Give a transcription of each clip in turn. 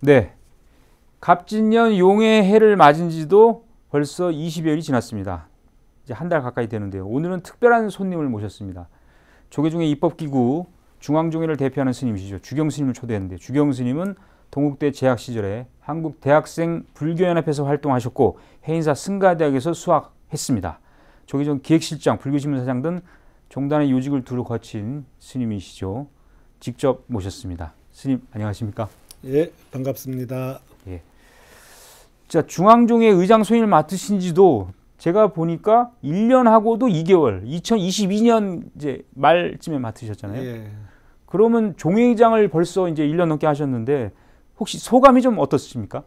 네, 갑진년 용의 해를 맞은 지도 벌써 20여일이 지났습니다. 이제 한 달 가까이 되는데요. 오늘은 특별한 손님을 모셨습니다. 조계종의 입법기구 중앙종회를 대표하는 스님이시죠. 주경 스님을 초대했는데, 주경 스님은 동국대 재학 시절에 한국 대학생 불교연합에서 활동하셨고 해인사 승가대학에서 수학했습니다. 조계종 기획실장, 불교신문사장 등 종단의 요직을 두루 거친 스님이시죠. 직접 모셨습니다. 스님 안녕하십니까? 예, 반갑습니다. 예. 자, 중앙종회 의장 소임을 맡으신 지도 제가 보니까 1년하고도 2개월, 2022년 이제 말쯤에 맡으셨잖아요. 예. 그러면 종회의장을 벌써 이제 1년 넘게 하셨는데 혹시 소감이 좀 어떻습니까?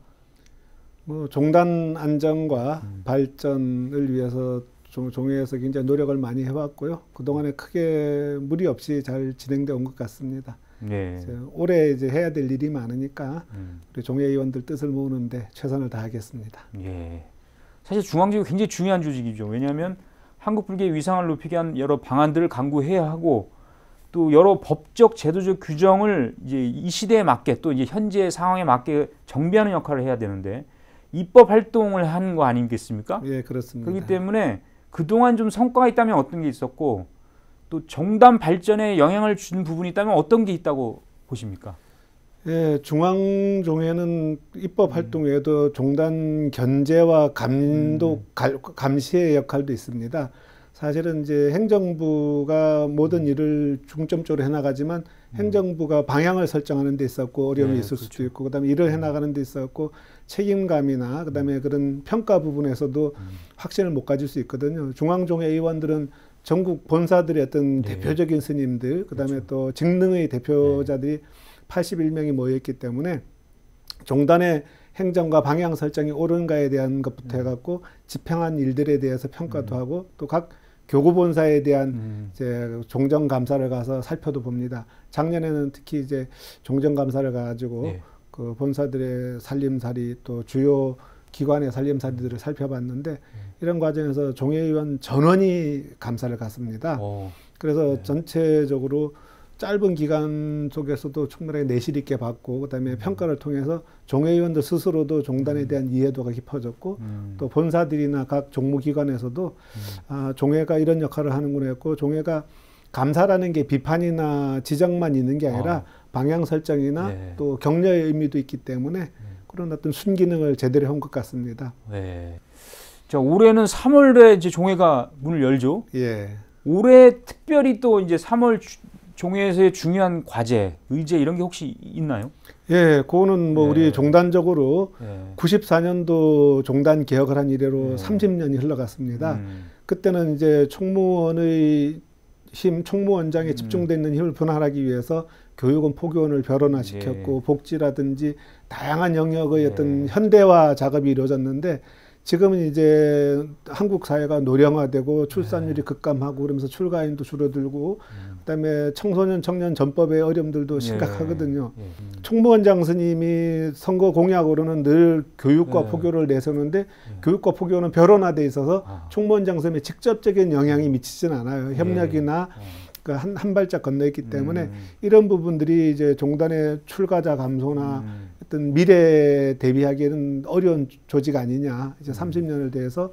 뭐 종단 안정과 발전을 위해서 종회에서 굉장히 노력을 많이 해왔고요. 그동안에 크게 무리 없이 잘 진행되어 온 것 같습니다. 네. 올해 이제 해야 될 일이 많으니까 우리 종회의원들 뜻을 모으는데 최선을 다하겠습니다. 예. 사실 중앙종회 굉장히 중요한 조직이죠. 왜냐하면 한국 불교의 위상을 높이기 위한 여러 방안들을 강구해야 하고 또 여러 법적 제도적 규정을 이제 이 시대에 맞게 또 이제 현재 상황에 맞게 정비하는 역할을 해야 되는데 입법 활동을 하는 거 아니겠습니까? 예, 그렇습니다. 그렇기 때문에 그동안 좀 성과가 있다면 어떤 게 있었고 또 정당 발전에 영향을 준 부분이 있다면 어떤 게 있다고 보십니까? 예, 중앙종회는 입법 활동 외에도 종단 견제와 감독, 감시의 역할도 있습니다. 사실은 이제 행정부가 모든 일을 중점적으로 해나가지만 행정부가 방향을 설정하는 데 있었고 어려움이 있을 그렇죠. 수도 있고 그다음에 일을 해나가는 데 있었고 책임감이나 그다음에 그런 평가 부분에서도 확신을 못 가질 수 있거든요. 중앙종회 의원들은 전국 본사들의 어떤 대표적인 스님들 그다음에 그렇죠. 또 직능의 대표자들이 81명이 모여있기 때문에 종단의 행정과 방향 설정이 옳은가에 대한 것부터 해갖고 집행한 일들에 대해서 평가도 하고 또 각 교구 본사에 대한 이제 종정 감사를 가서 살펴도 봅니다. 작년에는 특히 이제 종정 감사를 가지고 그 본사들의 살림살이 또 주요 기관의 살림살이들을 살펴봤는데 이런 과정에서 종회의원 전원이 감사를 갔습니다. 그래서 전체적으로 짧은 기간 속에서도 충분하게 내실 있게 받고 그다음에 평가를 통해서 종회의원들 스스로도 종단에 대한 이해도가 깊어졌고 또 본사들이나 각 종무기관에서도 아, 종회가 이런 역할을 하는구나 했고 종회가 감사라는 게 비판이나 지적만 있는 게 아니라 방향 설정이나 또 격려의 의미도 있기 때문에 그런 어떤 순기능을 제대로 한 것 같습니다. 네. 자, 올해는 3월에 이제 종회가 문을 열죠. 예. 올해 특별히 또 이제 3월 종회에서의 중요한 과제, 의제 이런 게 혹시 있나요? 예, 그거는 뭐 우리 종단적으로 94년도 종단 개혁을 한 이래로 30년이 흘러갔습니다. 그때는 이제 총무원의 힘, 총무원장에 집중되어 있는 힘을 분할하기 위해서 교육원, 포교원을 별원화시켰고 복지라든지 다양한 영역의 어떤 현대화 작업이 이루어졌는데 지금은 이제 한국 사회가 노령화되고 출산율이 급감하고 그러면서 출가인도 줄어들고 그다음에 청소년 청년 전법의 어려움들도 심각하거든요. 총무원장 스님이 선거 공약으로는 늘 교육과 포교를 내세우는데 교육과 포교는 별원화돼 있어서 총무원장 스님의 직접적인 영향이 미치진 않아요. 협력이나 그 한 발짝 건너있기 때문에 이런 부분들이 이제 종단의 출가자 감소나 어떤 미래에 대비하기에는 어려운 조직 아니냐. 이제 30년을 대해서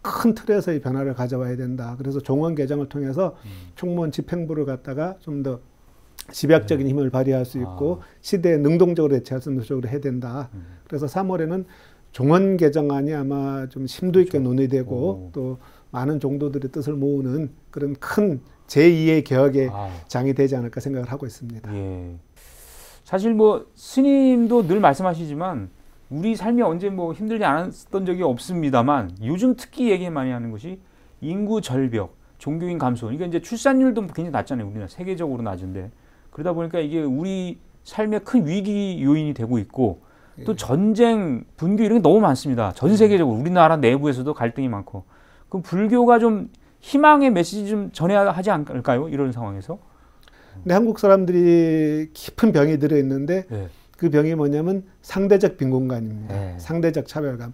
큰 틀에서의 변화를 가져와야 된다. 그래서 종원 개정을 통해서 총무원 집행부를 갖다가 좀 더 집약적인 힘을 발휘할 수 있고 시대에 능동적으로 대처할 수 있는 쪽으로 해야 된다. 그래서 3월에는 종원 개정안이 아마 좀 심도 있게 논의되고 또 많은 종도들의 뜻을 모으는 그런 큰 제2의 개혁의 장이 되지 않을까 생각을 하고 있습니다. 예. 사실 뭐 스님도 늘 말씀하시지만 우리 삶이 언제 뭐 힘들지 않았던 적이 없습니다만 요즘 특히 얘기 많이 하는 것이 인구 절벽, 종교인 감소. 그러니까 이제 출산율도 굉장히 낮잖아요. 우리나라 세계적으로 낮은데 그러다 보니까 이게 우리 삶의 큰 위기 요인이 되고 있고 또 전쟁, 분교 이런 게 너무 많습니다. 전 세계적으로 우리나라 내부에서도 갈등이 많고 그럼 불교가 좀 희망의 메시지 좀 전해야 하지 않을까요? 이런 상황에서. 근데 한국 사람들이 깊은 병이 들어 있는데 그 병이 뭐냐면 상대적 빈곤감입니다. 상대적 차별감.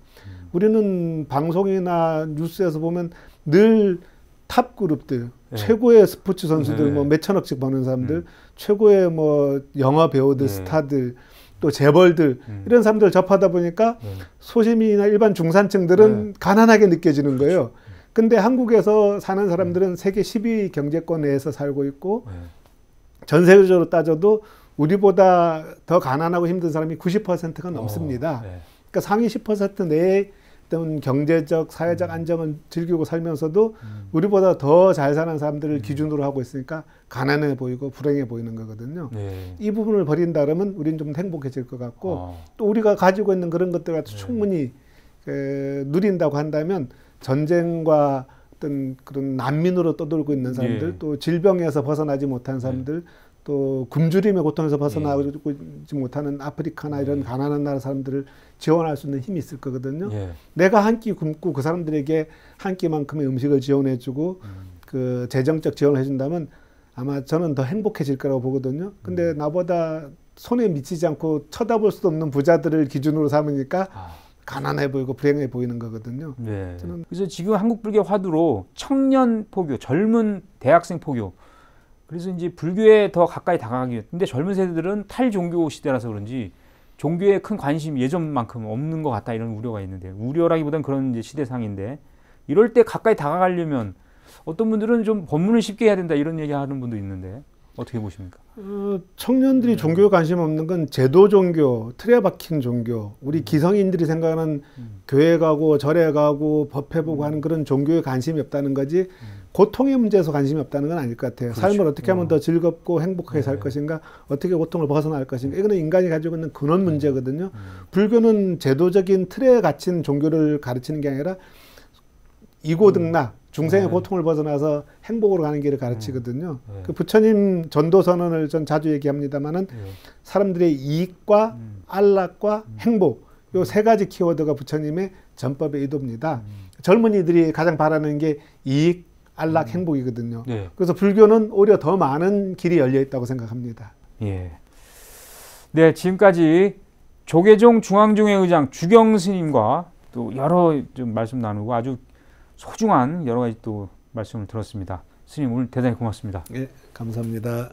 우리는 방송이나 뉴스에서 보면 늘 탑 그룹들, 최고의 스포츠 선수들, 뭐 몇천억씩 버는 사람들, 최고의 뭐 영화 배우들, 스타들, 또 재벌들 이런 사람들 접하다 보니까 소시민이나 일반 중산층들은 가난하게 느껴지는 거예요. 근데 한국에서 사는 사람들은 세계 10위 경제권 내에서 살고 있고 전 세계적으로 따져도 우리보다 더 가난하고 힘든 사람이 90%가 넘습니다. 그러니까 상위 10% 내에 어떤 경제적, 사회적 안정을 즐기고 살면서도 우리보다 더 잘 사는 사람들을 기준으로 하고 있으니까 가난해 보이고 불행해 보이는 거거든요. 이 부분을 버린다 그러면 우리는 좀 행복해질 것 같고 또 우리가 가지고 있는 그런 것들을 충분히 누린다고 한다면 전쟁과 어떤 그런 난민으로 떠돌고 있는 사람들 또 질병에서 벗어나지 못한 사람들 또 굶주림의 고통에서 벗어나지 못하는 아프리카나 이런 가난한 나라 사람들을 지원할 수 있는 힘이 있을 거거든요. 내가 한 끼 굶고 그 사람들에게 한 끼만큼의 음식을 지원해주고 그 재정적 지원을 해준다면 아마 저는 더 행복해질 거라고 보거든요. 근데 나보다 손에 미치지 않고 쳐다볼 수도 없는 부자들을 기준으로 삼으니까 가난해 보이고 불행해 보이는 거거든요. 저는 그래서 지금 한국 불교 화두로 청년 포교, 젊은 대학생 포교. 그래서 이제 불교에 더 가까이 다가가기 위해. 근데 젊은 세대들은 탈종교 시대라서 그런지 종교에 큰 관심이 예전만큼 없는 것 같다 이런 우려가 있는데 우려라기보다는 그런 이제 시대상인데 이럴 때 가까이 다가가려면 어떤 분들은 좀 법문을 쉽게 해야 된다 이런 얘기하는 분도 있는데 어떻게 보십니까? 청년들이 종교에 관심 없는 건 제도 종교, 틀에 박힌 종교, 우리 기성인들이 생각하는 교회 가고 절에 가고 법회 보고 하는 그런 종교에 관심이 없다는 거지 고통의 문제에서 관심이 없다는 건 아닐 것 같아요. 삶을 어떻게 하면 더 즐겁고 행복하게 살 것인가, 어떻게 고통을 벗어날 것인가, 이거는 인간이 가지고 있는 근원 문제거든요. 불교는 제도적인 틀에 갇힌 종교를 가르치는 게 아니라 이고등락, 중생의 고통을 벗어나서 행복으로 가는 길을 가르치거든요. 그 부처님 전도선언을 전 자주 얘기합니다만은 사람들의 이익과 안락과 행복, 요 세 가지 키워드가 부처님의 전법의 의도입니다. 젊은이들이 가장 바라는 게 이익, 안락, 행복이거든요. 그래서 불교는 오히려 더 많은 길이 열려 있다고 생각합니다. 네, 지금까지 조계종 중앙종회 의장 주경 스님과 또 여러 좀 말씀 나누고 아주 소중한 여러 가지 또 말씀을 들었습니다. 스님 오늘 대단히 고맙습니다. 감사합니다.